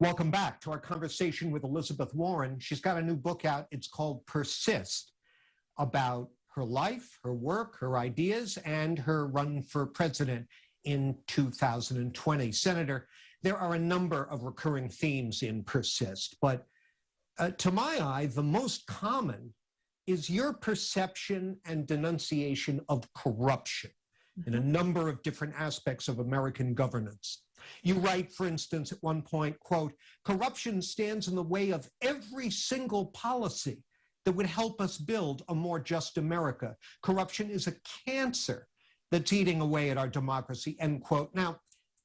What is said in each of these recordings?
Welcome back to our conversation with Elizabeth Warren. She's got a new book out. It's called Persist, about her life, her work, her ideas, and her run for president in 2020. Senator, there are a number of recurring themes in Persist, but to my eye, the most common is your perception and denunciation of corruption in a number of different aspects of American governance. You write, for instance, at one point, quote, "Corruption stands in the way of every single policy that would help us build a more just America. Corruption is a cancer that's eating away at our democracy," end quote. Now,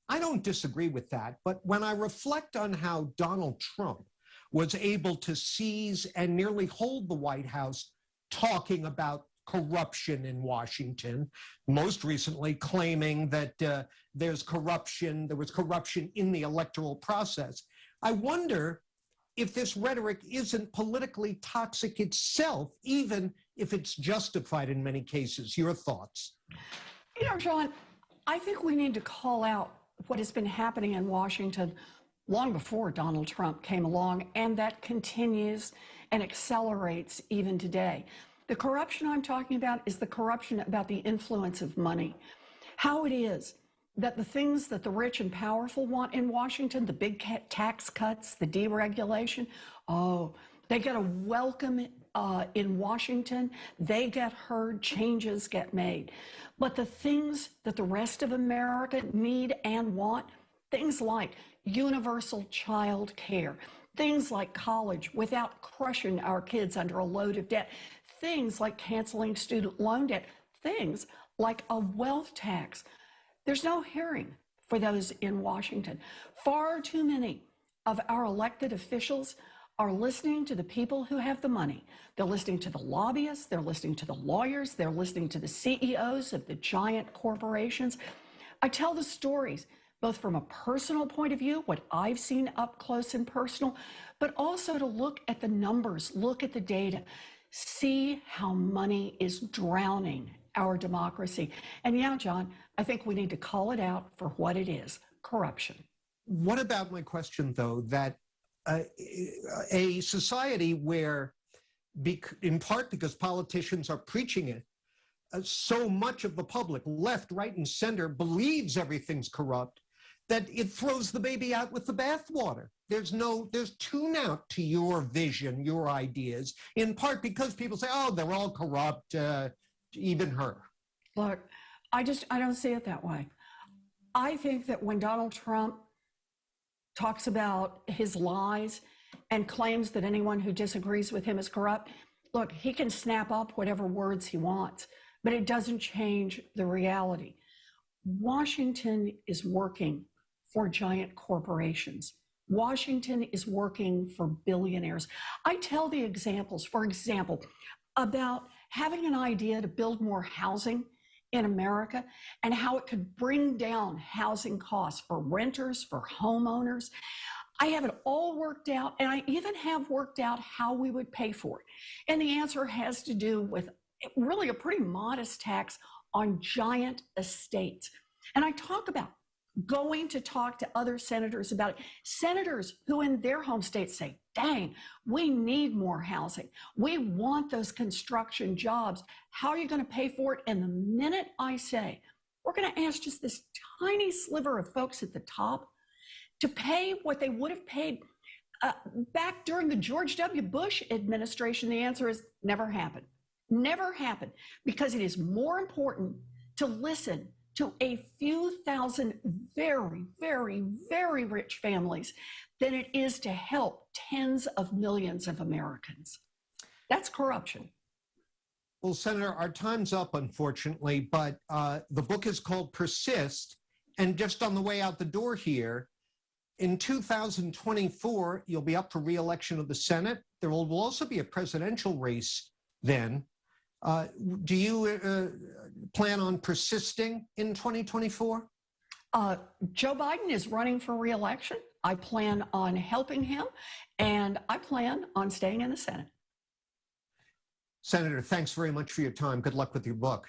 I don't disagree with that, but when I reflect on how Donald Trump was able to seize and nearly hold the White House talking about corruption in Washington, most recently claiming that there was corruption in the electoral process. I wonder if this rhetoric isn't politically toxic itself, even if it's justified in many cases. Your thoughts? You know, John, I think we need to call out what has been happening in Washington long before Donald Trump came along, and that continues and accelerates even today. The corruption I'm talking about is the corruption about the influence of money. How it is that the things that the rich and powerful want in Washington, the big tax cuts, the deregulation, they get a welcome in Washington. They get heard, changes get made. But the things that the rest of America need and want, things like universal child care, things like college without crushing our kids under a load of debt, things like canceling student loan debt, things like a wealth tax. There's no hearing for those in Washington. Far too many of our elected officials are listening to the people who have the money. They're listening to the lobbyists, they're listening to the lawyers, they're listening to the CEOs of the giant corporations. I tell the stories both from a personal point of view, what I've seen up close and personal, but also to look at the numbers, look at the data, see how money is drowning our democracy. And yeah, John, I think we need to call it out for what it is, corruption. What about my question, though, that a society where, in part because politicians are preaching it, so much of the public, left, right, and center, believes everything's corrupt, that it throws the baby out with the bathwater. There's tune out to your vision, your ideas, in part because people say, oh, they're all corrupt, even her. Look, I don't see it that way. I think that when Donald Trump talks about his lies and claims that anyone who disagrees with him is corrupt, look, he can snap up whatever words he wants, but it doesn't change the reality. Washington is working for giant corporations. Washington is working for billionaires. I tell the examples, for example, about having an idea to build more housing in America and how it could bring down housing costs for renters, for homeowners. I have it all worked out, and I even have worked out how we would pay for it. And the answer has to do with really a pretty modest tax on giant estates. And I talk about going to talk to other senators about it. Senators who in their home states say, dang, we need more housing. We want those construction jobs. How are you going to pay for it? And the minute I say, we're going to ask just this tiny sliver of folks at the top to pay what they would have paid back during the George W. Bush administration, the answer is never happened. Never happened, because it is more important to listen to a few thousand very, very, very rich families than it is to help tens of millions of Americans. That's corruption. Well, Senator, our time's up, unfortunately, but the book is called Persist. And just on the way out the door here, in 2024, you'll be up for re-election of the Senate. There will also be a presidential race then. Do you plan on persisting in 2024? Joe Biden is running for re-election. I plan on helping him, and I plan on staying in the Senate. Senator, thanks very much for your time. Good luck with your book.